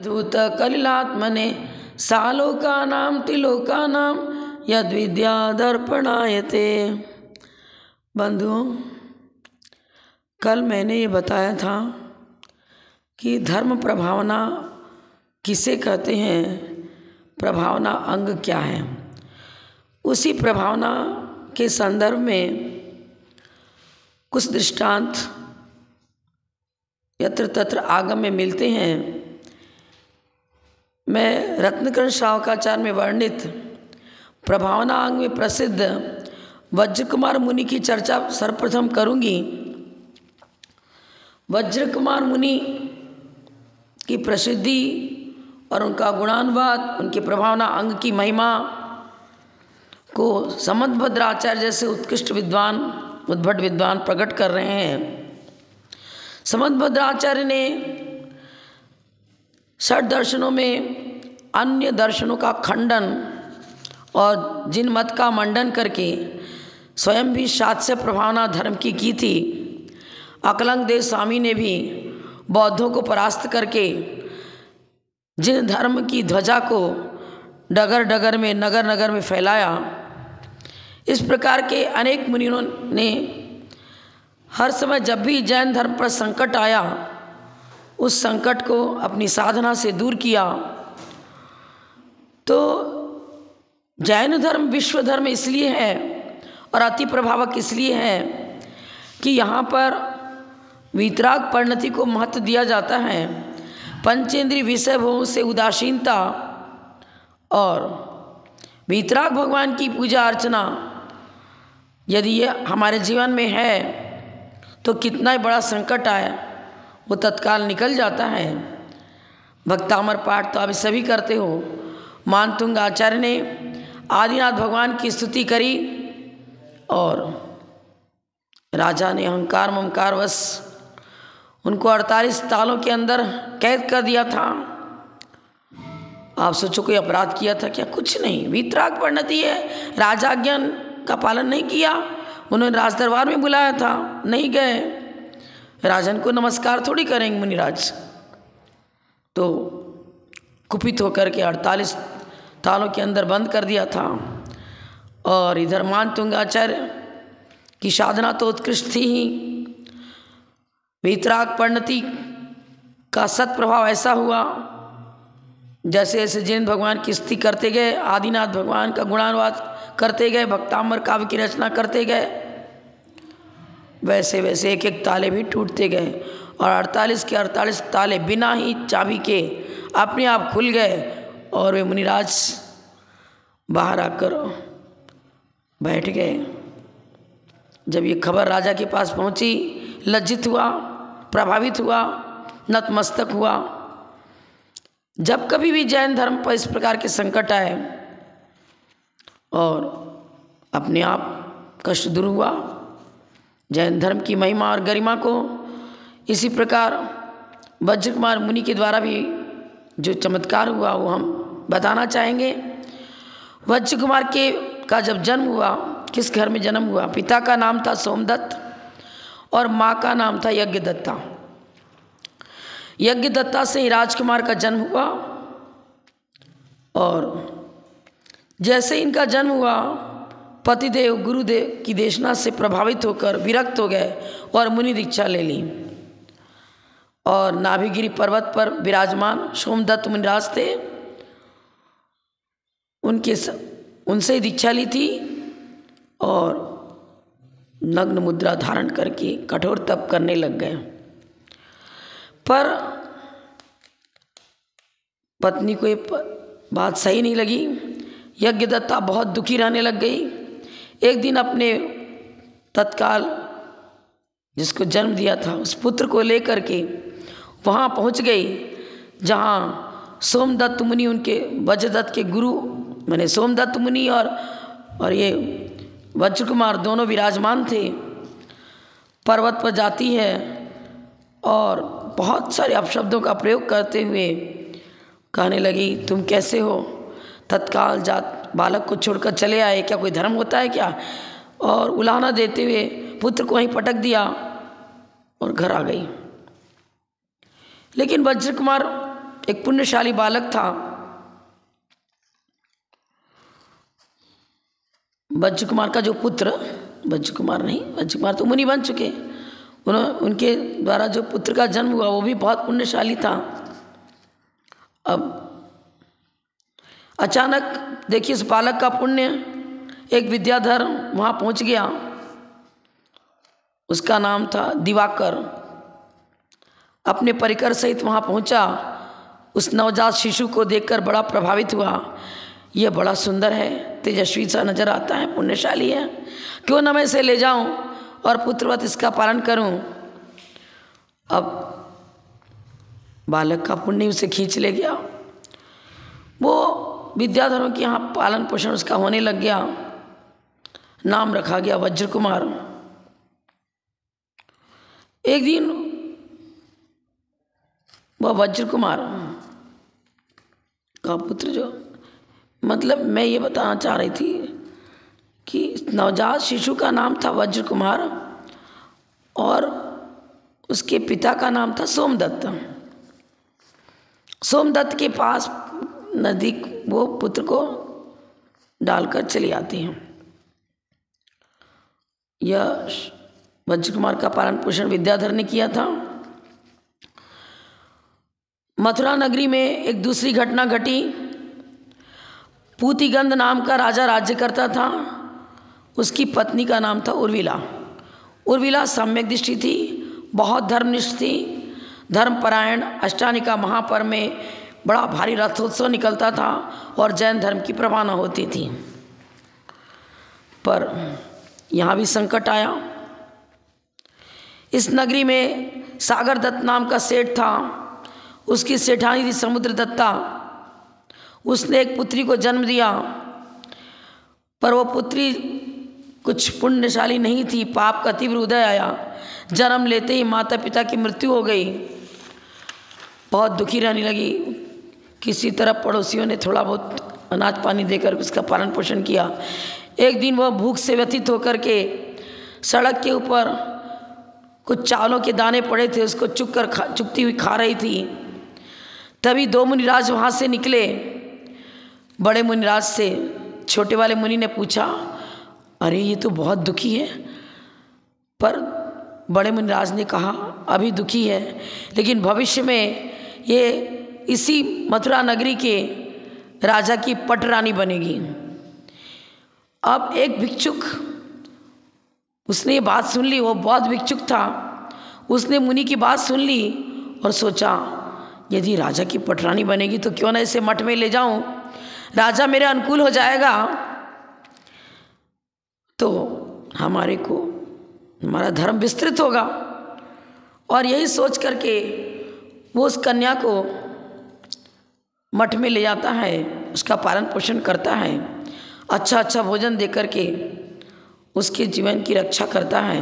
धूत कलिलात्मने सालोकानां त्रिलोकानां यद विद्या दर्पणायते। बंधुओं, कल मैंने ये बताया था कि धर्म प्रभावना किसे कहते हैं, प्रभावना अंग क्या है। उसी प्रभावना के संदर्भ में कुछ दृष्टांत यत्र तत्र आगम में मिलते हैं। मैं रत्नकर्ण शावकाचार्य में वर्णित प्रभावना अंग में प्रसिद्ध वज्रकुमार मुनि की चर्चा सर्वप्रथम करूंगी। वज्रकुमार मुनि की प्रसिद्धि और उनका गुणानुवाद, उनकी प्रभावना अंग की महिमा को समदभद्राचार्य जैसे उत्कृष्ट विद्वान, उद्भट विद्वान प्रकट कर रहे हैं। समदभद्राचार्य ने षट दर्शनों में अन्य दर्शनों का खंडन और जिन मत का मंडन करके स्वयं भी शास्त्र प्रभावना धर्म की थी। अकलंग देव स्वामी ने भी बौद्धों को परास्त करके जिन धर्म की ध्वजा को डगर डगर में, नगर नगर में फैलाया। इस प्रकार के अनेक मुनियों ने हर समय जब भी जैन धर्म पर संकट आया, उस संकट को अपनी साधना से दूर किया। तो जैन धर्म विश्व धर्म इसलिए है और अति प्रभावक इसलिए है कि यहाँ पर वीतराग परिणति को महत्व दिया जाता है। पंचेंद्रिय विषय भोग से उदासीनता और वीतराग भगवान की पूजा अर्चना यदि ये हमारे जीवन में है तो कितना ही बड़ा संकट आए वो तत्काल निकल जाता है। भक्तामर पाठ तो आप सभी करते हो। मानतुंग आचार्य ने आदिनाथ भगवान की स्तुति करी और राजा ने अहंकार ममकारवश उनको 48 तालों के अंदर कैद कर दिया था। आप सोचो कोई अपराध किया था क्या? कुछ नहीं, वीतराग परिणति है। राजाज्ञा का पालन नहीं किया। उन्होंने राज दरबार में बुलाया था, नहीं गए। राजन को नमस्कार थोड़ी करेंगे मुनिराज। तो कुपित होकर के 48 तालों के अंदर बंद कर दिया था। और इधर मानतुंगाचार्य की साधना तो उत्कृष्ट थी ही। वीतराग परिणति का सत्प्रभाव ऐसा हुआ, जैसे जैसे जैन भगवान की स्तुति करते गए, आदिनाथ भगवान का गुणानुवाद करते गए, भक्ताम्बर काव्य की रचना करते गए, वैसे वैसे एक एक ताले भी टूटते गए और 48 के 48 ताले बिना ही चाबी के अपने आप खुल गए। और वे मुनिराज बाहर आकर बैठ गए। जब ये खबर राजा के पास पहुंची, लज्जित हुआ, प्रभावित हुआ, नतमस्तक हुआ। जब कभी भी जैन धर्म पर इस प्रकार के संकट आए और अपने आप कष्ट दूर हुआ। जैन धर्म की महिमा और गरिमा को इसी प्रकार वज्रकुमार मुनि के द्वारा भी जो चमत्कार हुआ वो हम बताना चाहेंगे। वज्रकुमार का जब जन्म हुआ, किस घर में जन्म हुआ? पिता का नाम था सोमदत्त और माँ का नाम था यज्ञदत्ता। यज्ञदत्ता से ही राजकुमार का जन्म हुआ। और जैसे इनका जन्म हुआ, पतिदेव गुरुदेव की देशना से प्रभावित होकर विरक्त हो गए और मुनि दीक्षा ले ली। और नाभिगिरी पर्वत पर विराजमान सोमदत्त मुनिराज थे, उनसे ही दीक्षा ली थी और नग्न मुद्रा धारण करके कठोर तप करने लग गए। पर पत्नी को ये बात सही नहीं लगी। यज्ञदत्ता बहुत दुखी रहने लग गई। एक दिन अपने तत्काल जिसको जन्म दिया था उस पुत्र को लेकर के वहाँ पहुँच गई जहाँ सोमदत्त मुनि, उनके वज्रदत्त के गुरु माने सोमदत्त मुनि और ये वज्रकुमार दोनों विराजमान थे। पर्वत पर जाती है और बहुत सारे अपशब्दों का प्रयोग करते हुए कहने लगी, तुम कैसे हो? तत्काल जात बालक को छोड़कर चले आए, क्या कोई धर्म होता है क्या? और उलाहना देते हुए पुत्र को वहीं पटक दिया और घर आ गई। लेकिन वज्रकुमार एक पुण्यशाली बालक था, वज्र कुमार का जो पुत्र, वज्र कुमार नहीं, वज्र कुमार तो मुनि बन चुके, उनके द्वारा जो पुत्र का जन्म हुआ वो भी बहुत पुण्यशाली था। अब अचानक देखिए इस बालक का पुण्य, एक विद्याधर वहाँ पहुँच गया, उसका नाम था दिवाकर, अपने परिकर सहित वहाँ पहुँचा। उस नवजात शिशु को देखकर बड़ा प्रभावित हुआ, यह बड़ा सुंदर है, तेजस्वी सा नजर आता है, पुण्यशाली है, क्यों न मैं इसे ले जाऊं और पुत्रवत इसका पालन करूं। अब बालक का पुण्य उसे खींच ले गया, वो विद्याधरों के यहाँ पालन पोषण उसका होने लग गया, नाम रखा गया वज्र कुमार। एक दिन वह वज्र कुमार का पुत्र, जो मतलब मैं ये बताना चाह रही थी कि नवजात शिशु का नाम था वज्र कुमार और उसके पिता का नाम था सोमदत्त। सोमदत्त के पास नदी वो पुत्र को डालकर चली आती हैं। यह वज्र कुमार का पालन पोषण विद्याधर ने किया था। मथुरा नगरी में एक दूसरी घटना घटी। पूतिगंध नाम का राजा राज्य करता था, उसकी पत्नी का नाम था उर्विला। उर्विला सम्यक दृष्टि थी, बहुत धर्मनिष्ठ थी, धर्मपरायण। अष्टानिका महापर्व में बड़ा भारी रथोत्सव निकलता था और जैन धर्म की प्रवाहना होती थी। पर यहाँ भी संकट आया। इस नगरी में सागर दत्त नाम का सेठ था, उसकी सेठानी थी समुद्र दत्ता। उसने एक पुत्री को जन्म दिया, पर वो पुत्री कुछ पुण्यशाली नहीं थी, पाप का तीव्र उदय आया। जन्म लेते ही माता पिता की मृत्यु हो गई। बहुत दुखी रहने लगी। किसी तरह पड़ोसियों ने थोड़ा बहुत अनाज पानी देकर उसका पालन पोषण किया। एक दिन वह भूख से व्यथित होकर के सड़क के ऊपर कुछ चावलों के दाने पड़े थे, उसको चुगती हुई खा रही थी। तभी दो मुनिराज वहाँ से निकले। बड़े मुनिराज से छोटे वाले मुनि ने पूछा, अरे ये तो बहुत दुखी है। पर बड़े मुनिराज ने कहा, अभी दुखी है लेकिन भविष्य में ये इसी मथुरा नगरी के राजा की पटरानी बनेगी। अब एक भिक्षुक, उसने ये बात सुन ली, वो बहुत भिक्षुक था। उसने मुनि की बात सुन ली और सोचा, यदि राजा की पटरानी बनेगी तो क्यों ना इसे मठ में ले जाऊं, राजा मेरे अनुकूल हो जाएगा तो हमारा धर्म विस्तृत होगा। और यही सोच करके वो उस कन्या को मठ में ले जाता है, उसका पालन पोषण करता है, अच्छा अच्छा भोजन दे करके उसके जीवन की रक्षा करता है।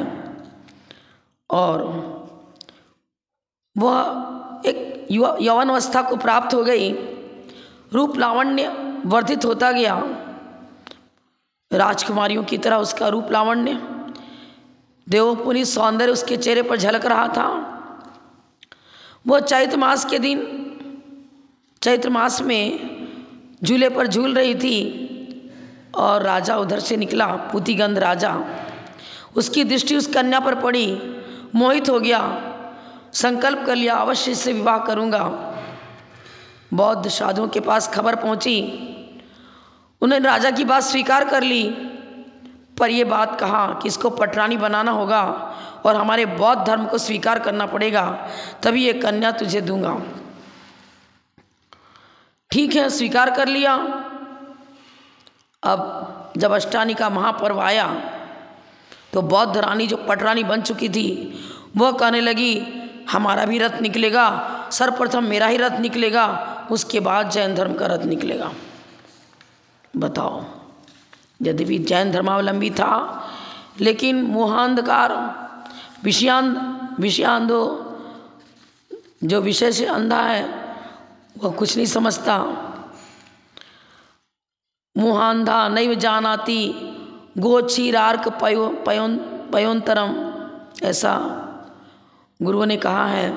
और वह एक यौवन अवस्था को प्राप्त हो गई। रूप लावण्य वर्धित होता गया, राजकुमारियों की तरह उसका रूप लावण्य, देवोपुनी सौंदर्य उसके चेहरे पर झलक रहा था। वह चैत्र मास के दिन, चैत्र मास में झूले पर झूल रही थी और राजा उधर से निकला, पूतिगंध राजा। उसकी दृष्टि उस कन्या पर पड़ी, मोहित हो गया, संकल्प कर लिया अवश्य इससे विवाह करूंगा। बौद्ध साधुओं के पास खबर पहुंची, उन्होंने राजा की बात स्वीकार कर ली, पर यह बात कहा कि इसको पटरानी बनाना होगा और हमारे बौद्ध धर्म को स्वीकार करना पड़ेगा, तभी ये कन्या तुझे दूंगा। ठीक है, स्वीकार कर लिया। अब जब अष्टानी का महापर्व आया तो बौद्ध रानी जो पटरानी बन चुकी थी वह कहने लगी, हमारा भी रथ निकलेगा, सर्वप्रथम मेरा ही रथ निकलेगा, उसके बाद जैन धर्म का रथ निकलेगा। बताओ, यद्यपि जैन धर्मावलंबी था लेकिन मोहांधकार, विषयांधो, जो विषय से अंधा है वह कुछ नहीं समझता। मोहांधा नैव जानाति गोक्षीरार्क पयोंतरम, ऐसा गुरुओं ने कहा है।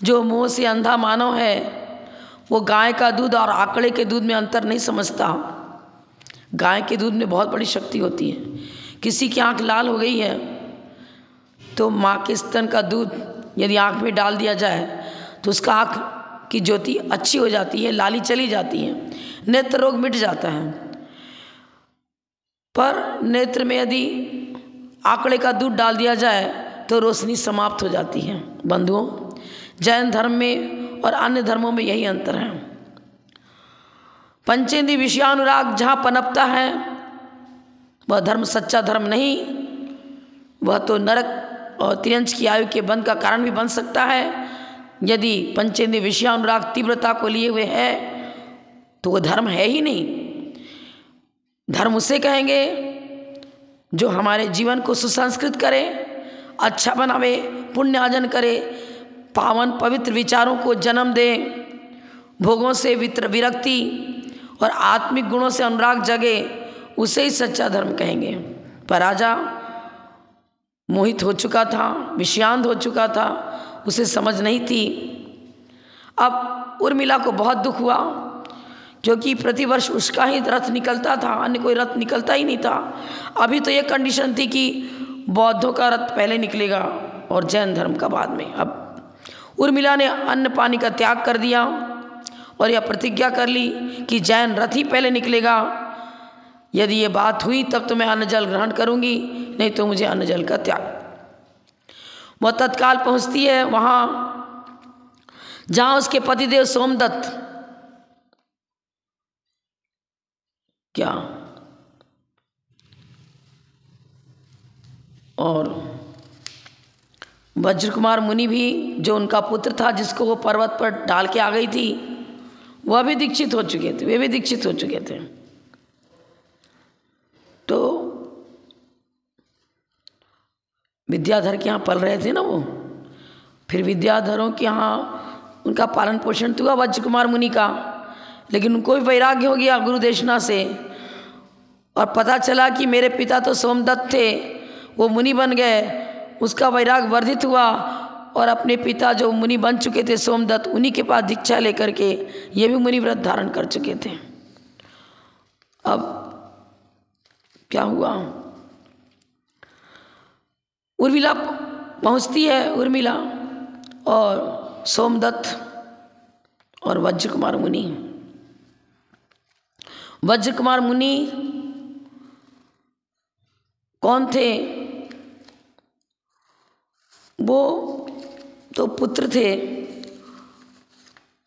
जो मोह से अंधा मानव है वो गाय का दूध और आंकड़े के दूध में अंतर नहीं समझता। गाय के दूध में बहुत बड़ी शक्ति होती है। किसी की आंख लाल हो गई है तो माँ के स्तन का दूध यदि आंख में डाल दिया जाए तो उसका आंख की ज्योति अच्छी हो जाती है, लाली चली जाती है, नेत्र रोग मिट जाता है। पर नेत्र में यदि आंकड़े का दूध डाल दिया जाए तो रोशनी समाप्त हो जाती है। बंधुओं, जैन धर्म में और अन्य धर्मों में यही अंतर है। पंचेंद्रिय विषयानुराग जहाँ पनपता है वह धर्म सच्चा धर्म नहीं, वह तो नरक और त्रियंश की आयु के बंध का कारण भी बन सकता है। यदि पंचेंद्रिय विषयानुराग तीव्रता को लिए हुए है तो वह धर्म है ही नहीं। धर्म उसे कहेंगे जो हमारे जीवन को सुसंस्कृत करे, अच्छा बनावे, पुण्य अर्जन करे, पावन पवित्र विचारों को जन्म दे, भोगों से विरक्ति और आत्मिक गुणों से अनुराग जगे, उसे ही सच्चा धर्म कहेंगे। पर राजा मोहित हो चुका था, विषयांत हो चुका था, उसे समझ नहीं थी। अब उर्मिला को बहुत दुख हुआ क्योंकि प्रतिवर्ष उसका ही रथ निकलता था, अन्य कोई रथ निकलता ही नहीं था। अभी तो ये कंडीशन थी कि बौद्धों का रथ पहले निकलेगा और जैन धर्म का बाद में। अब उर्मिला ने अन्न पानी का त्याग कर दिया और यह प्रतिज्ञा कर ली कि जैन रथ ही पहले निकलेगा। यदि ये बात हुई तब तो मैं अन्न जल ग्रहण करूंगी, नहीं तो मुझे अन्न जल का त्याग। वह तत्काल पहुंचती है वहां जहां उसके पतिदेव सोमदत्त क्या और वज्र कुमार मुनि भी, जो उनका पुत्र था जिसको वो पर्वत पर डाल के आ गई थी, वह भी दीक्षित हो चुके थे, वे भी दीक्षित हो चुके थे। तो विद्याधर के यहाँ पल रहे थे ना वो, फिर विद्याधरों के यहाँ उनका पालन पोषण तो हुआ वज्र कुमार मुनि का, लेकिन उनको भी वैराग्य हो गया गुरुदेशना से और पता चला कि मेरे पिता तो सोमदत्त थे, वो मुनि बन गए। उसका वैराग वर्धित हुआ और अपने पिता जो मुनि बन चुके थे सोमदत्त, उन्हीं के पास दीक्षा लेकर के ये भी मुनि व्रत धारण कर चुके थे। अब क्या हुआ, उर्मिला पहुंचती है, उर्मिला और सोमदत्त और वज्र कुमार मुनि। वज्र कुमार मुनि कौन थे? वो तो पुत्र थे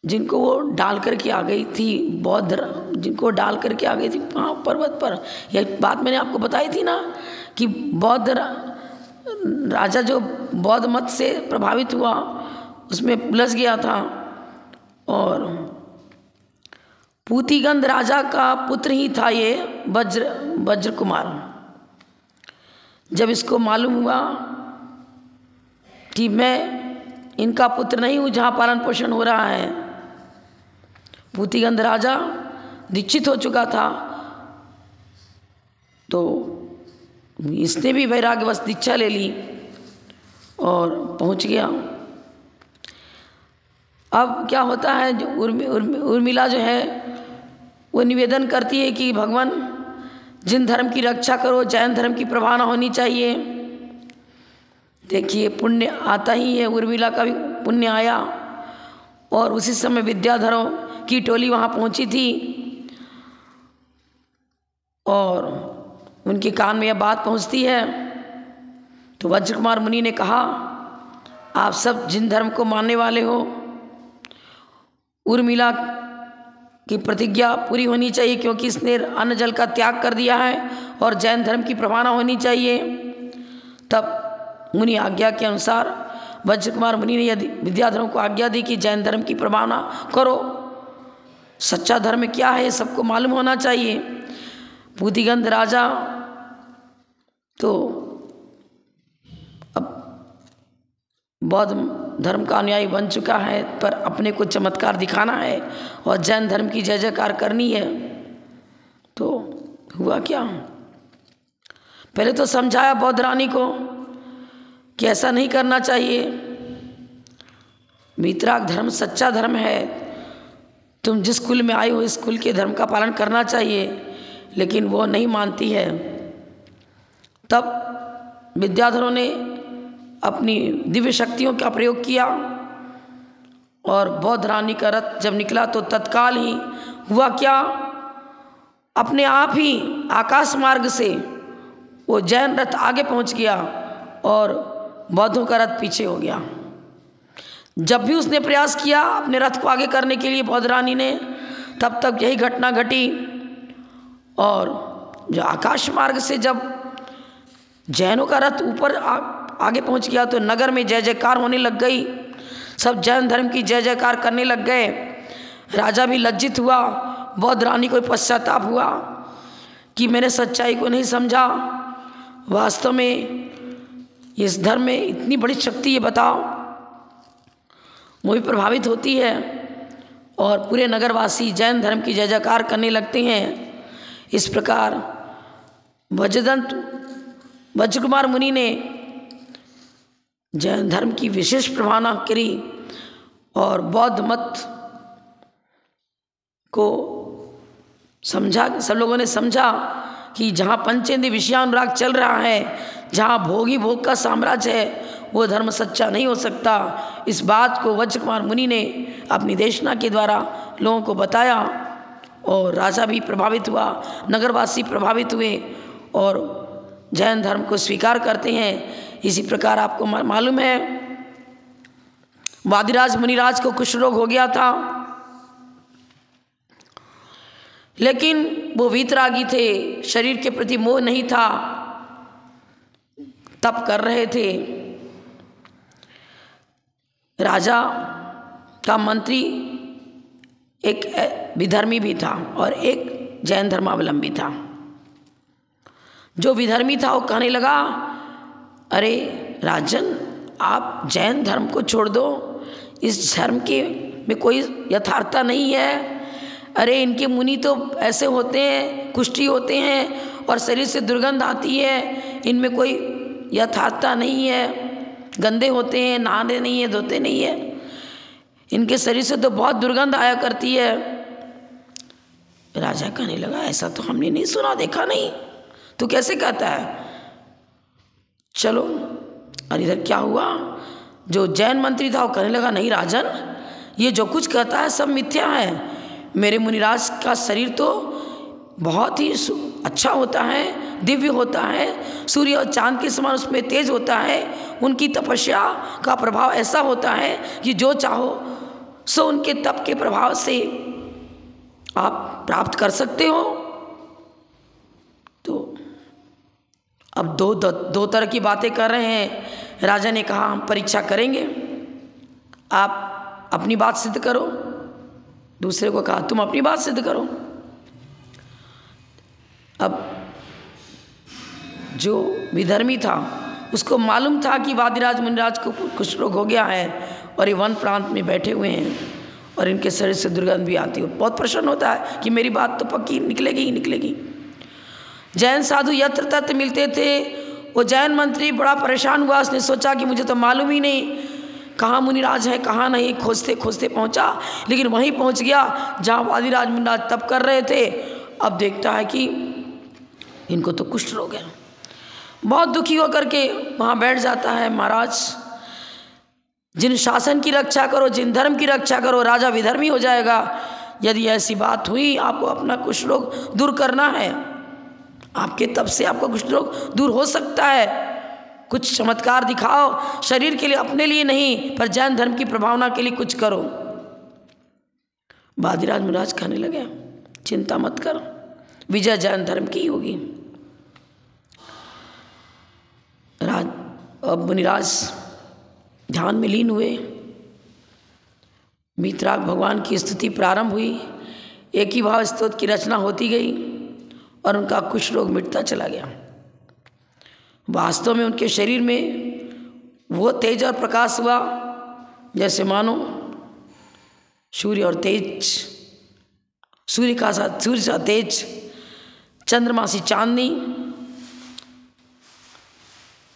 जिनको वो डाल करके आ गई थी, बौद्ध जिनको डाल करके आ गई थी वहाँ पर्वत पर। यह बात मैंने आपको बताई थी ना कि बौद्ध राजा जो बौद्ध मत से प्रभावित हुआ उसमें उलझ गया था और पूतिगंध राजा का पुत्र ही था ये वज्र कुमार। जब इसको मालूम हुआ कि मैं इनका पुत्र नहीं हूँ जहाँ पालन पोषण हो रहा है, पूतिगंध राजा दीक्षित हो चुका था, तो इसने भी वैराग्यवश दीक्षा ले ली और पहुँच गया। अब क्या होता है, जो उर्मिला जो है वो निवेदन करती है कि भगवान जिन धर्म की रक्षा करो, जैन धर्म की प्रभावना होनी चाहिए। देखिए पुण्य आता ही है, उर्मिला का भी पुण्य आया और उसी समय विद्याधरों की टोली वहाँ पहुँची थी और उनके कान में यह बात पहुँचती है। तो वज्र कुमार मुनि ने कहा, आप सब जिन धर्म को मानने वाले हो, उर्मिला की प्रतिज्ञा पूरी होनी चाहिए क्योंकि इसने अन्न जल का त्याग कर दिया है और जैन धर्म की प्रभावना होनी चाहिए। तब मुनि आज्ञा के अनुसार वज्र कुमार मुनि ने यदि विद्याधरों को आज्ञा दी कि जैन धर्म की प्रभावना करो, सच्चा धर्म क्या है सबको मालूम होना चाहिए। पूतिगंध राजा तो अब बौद्ध धर्म का अनुयायी बन चुका है, पर अपने को चमत्कार दिखाना है और जैन धर्म की जय जयकार करनी है। तो हुआ क्या, पहले तो समझाया बौद्ध रानी को कि ऐसा नहीं करना चाहिए, वीतराग धर्म सच्चा धर्म है, तुम जिस कुल में आई हो इस कुल के धर्म का पालन करना चाहिए, लेकिन वो नहीं मानती है। तब विद्याधरों ने अपनी दिव्य शक्तियों का प्रयोग किया और बौद्ध रानी का रथ जब निकला तो तत्काल ही हुआ क्या, अपने आप ही आकाश मार्ग से वो जैन रथ आगे पहुंच गया और बौद्धों का रथ पीछे हो गया। जब भी उसने प्रयास किया अपने रथ को आगे करने के लिए बौद्ध रानी ने, तब तक यही घटना घटी। और जो आकाश मार्ग से जब जैनों का रथ ऊपर आगे पहुंच गया तो नगर में जय जयकार होने लग गई, सब जैन धर्म की जय जयकार करने लग गए। राजा भी लज्जित हुआ, बौद्ध रानी को पश्चाताप हुआ कि मैंने सच्चाई को नहीं समझा, वास्तव में इस धर्म में इतनी बड़ी शक्ति, ये बताओ। वो भी प्रभावित होती है और पूरे नगरवासी जैन धर्म की जय जयकार करने लगते हैं। इस प्रकार वज्रकुमार मुनि ने जैन धर्म की विशेष प्रभावना करी और बौद्ध मत को समझा। सब लोगों ने समझा कि जहाँ पंचेंद्रिय विषयानुराग चल रहा है, जहाँ भोगी भोग का साम्राज्य है, वो धर्म सच्चा नहीं हो सकता। इस बात को वज्रकुमार मुनि ने अपनी देशना के द्वारा लोगों को बताया और राजा भी प्रभावित हुआ, नगरवासी प्रभावित हुए और जैन धर्म को स्वीकार करते हैं। इसी प्रकार आपको मालूम है वादिराज मुनिराज को कुष्ठ रोग हो गया था, लेकिन वो वीतरागी थे, शरीर के प्रति मोह नहीं था, तप कर रहे थे। राजा का मंत्री एक विधर्मी भी था और एक जैन धर्मावलंबी था। जो विधर्मी था वो कहने लगा, अरे राजन, आप जैन धर्म को छोड़ दो, इस धर्म के में कोई यथार्थता नहीं है। अरे इनके मुनि तो ऐसे होते हैं, कुष्ठी होते हैं और शरीर से दुर्गंध आती है, इनमें कोई यथार्थता नहीं है, गंदे होते हैं, नहाते नहीं है, धोते नहीं है, इनके शरीर से तो बहुत दुर्गंध आया करती है। राजा कहने लगा, ऐसा तो हमने नहीं सुना, देखा नहीं, तू कैसे कहता है? चलो। और इधर क्या हुआ, जो जैन मंत्री था वो कहने लगा, नहीं राजन, ये जो कुछ कहता है सब मिथ्या है। मेरे मुनिराज का शरीर तो बहुत ही अच्छा होता है, दिव्य होता है, सूर्य और चांद के समान उसमें तेज होता है। उनकी तपस्या का प्रभाव ऐसा होता है कि जो चाहो सो उनके तप के प्रभाव से आप प्राप्त कर सकते हो। तो अब दो तरह की बातें कर रहे हैं। राजा ने कहा, हम परीक्षा करेंगे, आप अपनी बात सिद्ध करो। दूसरे को कहा, तुम अपनी बात सिद्ध करो। अब जो विधर्मी था उसको मालूम था कि वादिराज मुनिराज को कुछ रोग हो गया है और ये वन प्रांत में बैठे हुए हैं और इनके शरीर से दुर्गंध भी आती है। बहुत प्रसन्न होता है कि मेरी बात तो पक्की निकलेगी ही निकलेगी। जैन साधु यत्र तत्र मिलते थे। वो जैन मंत्री बड़ा परेशान हुआ, उसने सोचा कि मुझे तो मालूम ही नहीं कहाँ मुनिराज है कहाँ नहीं, खोजते खोजते पहुँचा, लेकिन वहीं पहुँच गया जहाँ वादिराज मुनिराज तप कर रहे थे। अब देखता है कि इनको तो कुष्ठ रोग है। बहुत दुखी होकर के वहाँ बैठ जाता है, महाराज जिन शासन की रक्षा करो, जिन धर्म की रक्षा करो, राजा विधर्मी हो जाएगा। यदि ऐसी बात हुई, आपको अपना कुष्ठ रोग दूर करना है, आपके तप से आपका कुष्ठ रोग दूर हो सकता है। कुछ चमत्कार दिखाओ, शरीर के लिए, अपने लिए नहीं, पर जैन धर्म की प्रभावना के लिए कुछ करो। वादिराज मुनिराज कहने लगे, चिंता मत करो, विजय जैन धर्म की होगी। अब मुनिराज ध्यान में लीन हुए, वीतराग भगवान की स्तुति प्रारंभ हुई, एक ही भाव स्तोत्र की रचना होती गई और उनका कुष्ठ रोग मिटता चला गया। वास्तव में उनके शरीर में वो तेज और प्रकाश हुआ जैसे मानो सूर्य और तेज, सूर्य सा तेज, चंद्रमा सी चांदनी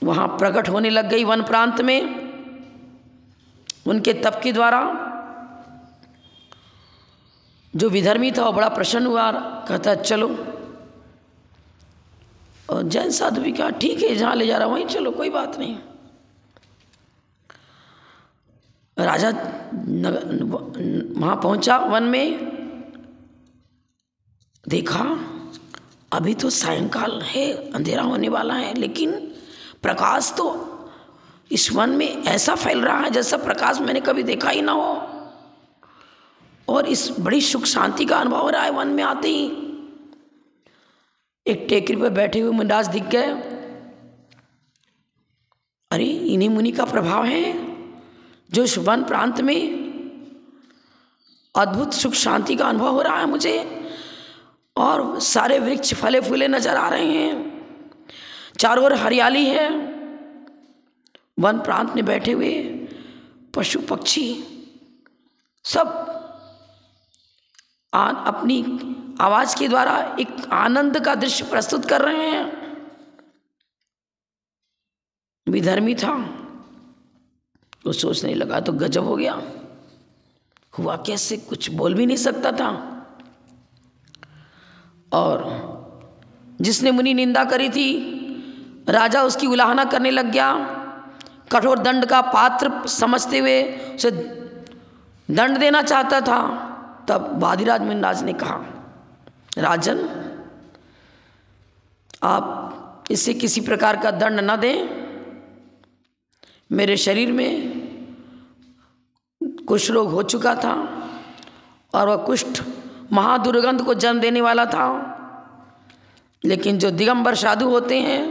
वहाँ प्रकट होने लग गई वन प्रांत में उनके तप के द्वारा। जो विधर्मी था वो बड़ा प्रसन्न हुआ, कहता चलो। और जैन साधु भी कहा ठीक है, जहाँ ले जा रहा वहीं चलो, कोई बात नहीं। राजा वहाँ पहुँचा वन में, देखा अभी तो सायंकाल है, अंधेरा होने वाला है, लेकिन प्रकाश तो इस वन में ऐसा फैल रहा है जैसा प्रकाश मैंने कभी देखा ही ना हो, और इस बड़ी सुख शांति का अनुभव हो रहा है। वन में आते ही एक टेकरी पर बैठे हुए मुनिराज दिख गए। अरे इन्हीं मुनि का प्रभाव है जो इस वन प्रांत में अद्भुत सुख शांति का अनुभव हो रहा है मुझे, और सारे वृक्ष फले फूले नजर आ रहे हैं, चारों ओर हरियाली है। वन प्रांत में बैठे हुए पशु पक्षी सब अपनी आवाज के द्वारा एक आनंद का दृश्य प्रस्तुत कर रहे हैं। विधर्मी था, वो सोचने लगा तो गजब हो गया, हुआ कैसे, कुछ बोल भी नहीं सकता था। और जिसने मुनि निंदा करी थी, राजा उसकी उलाहना करने लग गया। कठोर दंड का पात्र समझते हुए उसे दंड देना चाहता था। तब वादिराज मुनिराज ने कहा, राजन आप इसे किसी प्रकार का दंड न दें, मेरे शरीर में कुष्ठ रोग हो चुका था और वह कुष्ठ महादुर्गंध को जन्म देने वाला था। लेकिन जो दिगंबर साधु होते हैं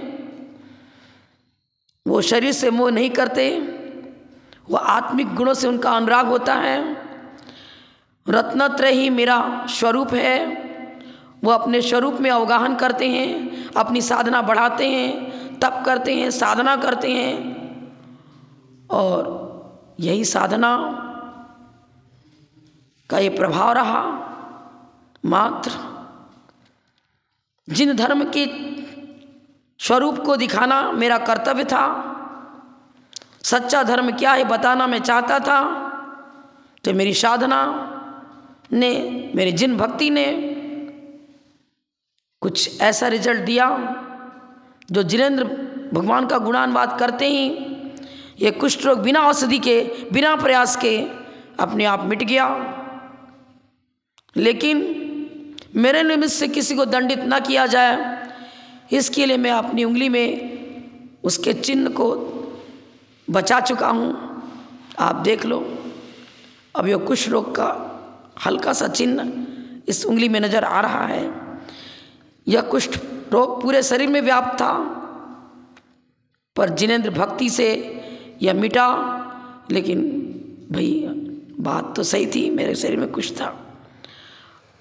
वो शरीर से मोह नहीं करते, वह आत्मिक गुणों से उनका अनुराग होता है। रत्नत्रय ही मेरा स्वरूप है, वो अपने स्वरूप में अवगाहन करते हैं, अपनी साधना बढ़ाते हैं, तप करते हैं, साधना करते हैं, और यही साधना का ये प्रभाव रहा। मात्र जिन धर्म के स्वरूप को दिखाना मेरा कर्तव्य था, सच्चा धर्म क्या है बताना मैं चाहता था, तो मेरी साधना ने, मेरी जिन भक्ति ने कुछ ऐसा रिजल्ट दिया जो जिनेंद्र भगवान का गुणानुवाद करते ही ये कुष्ठ रोग बिना औषधि के, बिना प्रयास के अपने आप मिट गया। लेकिन मेरे निमित्त से किसी को दंडित न किया जाए, इसके लिए मैं अपनी उंगली में उसके चिन्ह को बचा चुका हूँ। आप देख लो, अब यह कुष्ठ रोग का हल्का सा चिन्ह इस उंगली में नजर आ रहा है। यह कुष्ठ रोग पूरे शरीर में व्याप्त था, पर जिनेंद्र भक्ति से यह मिटा। लेकिन भाई बात तो सही थी, मेरे शरीर में कुछ था।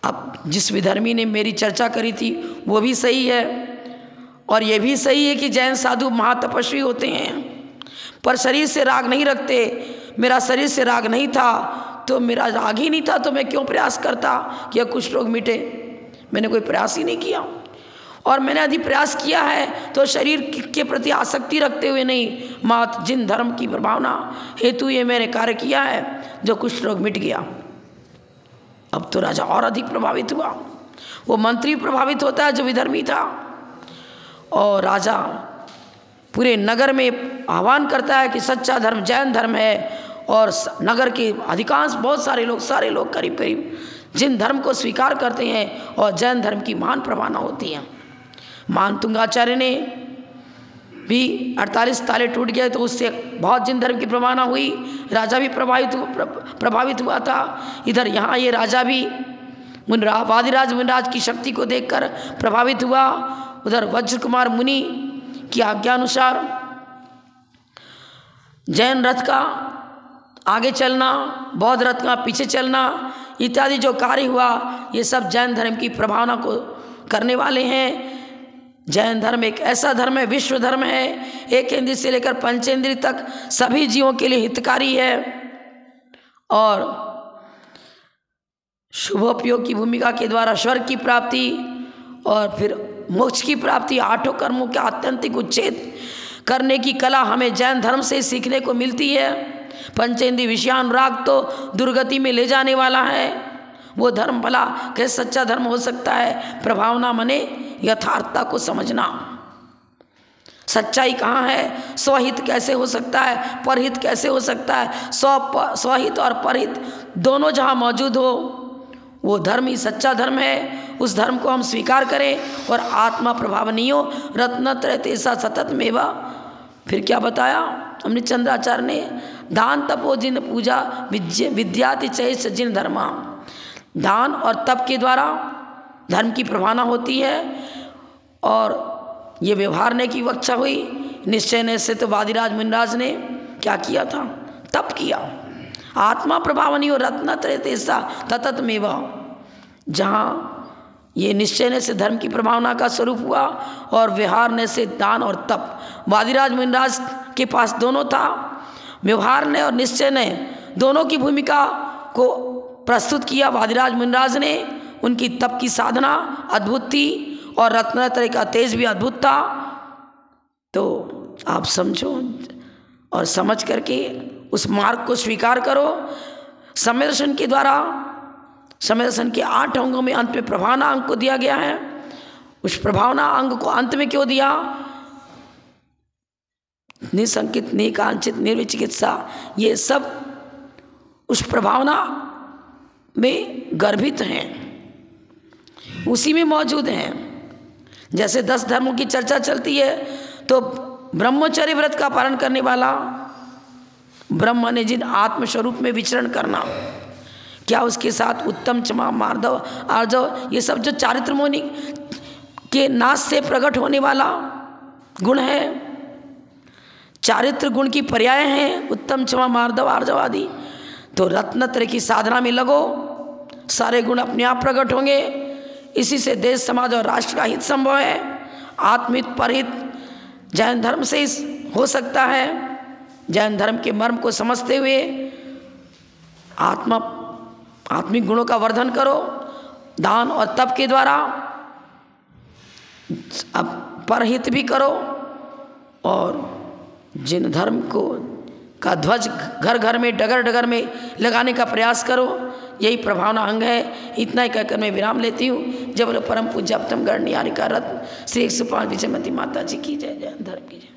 अब जिस विधर्मी ने मेरी चर्चा करी थी वो भी सही है, और यह भी सही है कि जैन साधु महातपस्वी होते हैं पर शरीर से राग नहीं रखते। मेरा शरीर से राग नहीं था तो मेरा राग ही नहीं था तो मैं क्यों प्रयास करता कि यह कुष्ठ रोग मिटे। मैंने कोई प्रयास ही नहीं किया, और मैंने यदि प्रयास किया है तो शरीर के प्रति आसक्ति रखते हुए नहीं, मात्र जिन धर्म की प्रभावना हेतु ये मैंने कार्य किया है जो कुष्ठ रोग मिट गया। अब तो राजा और अधिक प्रभावित हुआ। वो मंत्री प्रभावित होता है जो विधर्मी था, और राजा पूरे नगर में आह्वान करता है कि सच्चा धर्म जैन धर्म है। और नगर के अधिकांश बहुत सारे लोग करीब करीब जिन धर्म को स्वीकार करते हैं और जैन धर्म की महान प्रभावना होती है। मानतुंगाचार्य ने भी 48 ताले टूट गए तो उससे बहुत जिन धर्म की प्रभावना हुई, राजा भी प्रभावित हुआ था। इधर यहाँ ये राजा भी वादिराज मुनिराज की शक्ति को देखकर प्रभावित हुआ। उधर वज्र कुमार मुनि की आज्ञा अनुसार जैन रथ का आगे चलना, बौद्ध रथ का पीछे चलना इत्यादि जो कार्य हुआ, ये सब जैन धर्म की प्रभावना को करने वाले हैं। जैन धर्म एक ऐसा धर्म है, विश्व धर्म है, एक इंद्रिय से लेकर पंचेंद्रिय तक सभी जीवों के लिए हितकारी है, और शुभोपयोग की भूमिका के द्वारा स्वर्ग की प्राप्ति और फिर मोक्ष की प्राप्ति, आठों कर्मों के आत्यंतिक उच्छेद करने की कला हमें जैन धर्म से सीखने को मिलती है। पंचेंद्रिय विषयानुराग तो दुर्गति में ले जाने वाला है, वो धर्म भला कैसे सच्चा धर्म हो सकता है? प्रभावना मने यथार्थता को समझना। सच्चाई कहाँ है? स्वहित कैसे हो सकता है? परहित कैसे हो सकता है? स्वहित और परहित दोनों जहाँ मौजूद हो वो धर्म ही सच्चा धर्म है। उस धर्म को हम स्वीकार करें और आत्मा प्रभावनीयो रत्नत्रय तेसा सतत मेवा। फिर क्या बताया हमने? चंद्राचार्य ने दान तपो जिन पूजा विद्याति चैस जिन धर्मा। दान और तप के द्वारा धर्म की प्रभावना होती है और ये व्यवहार ने की वक्षा हुई। निश्चय ने से तो वादिराज मुनिराज ने क्या किया था? तप किया। आत्मा प्रभावनी और रत्नत्रय तेसा ततत मेवा। जहाँ ये निश्चय ने से धर्म की प्रभावना का स्वरूप हुआ और व्यवहार ने से दान और तप। वादिराज मुनिराज के पास दोनों था। व्यवहार ने और निश्चय ने दोनों की भूमिका को प्रस्तुत किया। वादिराज मुनिराज ने उनकी तप की साधना अद्भुत थी और रत्नत्रय का तेज भी अद्भुत था। तो आप समझो और समझ करके उस मार्ग को स्वीकार करो। समय दर्शन के द्वारा, समय दर्शन के 8 अंगों में अंत में प्रभावना अंग को दिया गया है। उस प्रभावना अंग को अंत में क्यों दिया? निसंकित, निकांचित, निर्विचिकित्सा, ये सब उस प्रभावना में गर्भित हैं, उसी में मौजूद हैं। जैसे 10 धर्मों की चर्चा चलती है तो ब्रह्मचर्य व्रत का पालन करने वाला, ब्रह्म ने जिन आत्मस्वरूप में विचरण करना, क्या उसके साथ उत्तम, क्षमा, मार्दव, आर्जव, ये सब जो चारित्र मुनि के नाश से प्रकट होने वाला गुण है, चारित्र गुण की पर्याय हैं उत्तम, क्षमा, मार्दव, आर्जव आदि। तो रत्नत्रय की साधना में लगो, सारे गुण अपने आप प्रकट होंगे। इसी से देश, समाज और राष्ट्र का हित संभव है। आत्मित परहित जैन धर्म से हो सकता है। जैन धर्म के मर्म को समझते हुए आत्मिक गुणों का वर्धन करो दान और तप के द्वारा। अब परहित भी करो और जिन धर्म को का ध्वज घर घर में, डगर डगर में लगाने का प्रयास करो। यही प्रभावना अंग है। इतना ही कहकर मैं विराम लेती हूँ। जब परम पूज्य अपतम गणनीय का रत्न श्री 105 विजयमती माता जी की जय। जय धर्म की जय।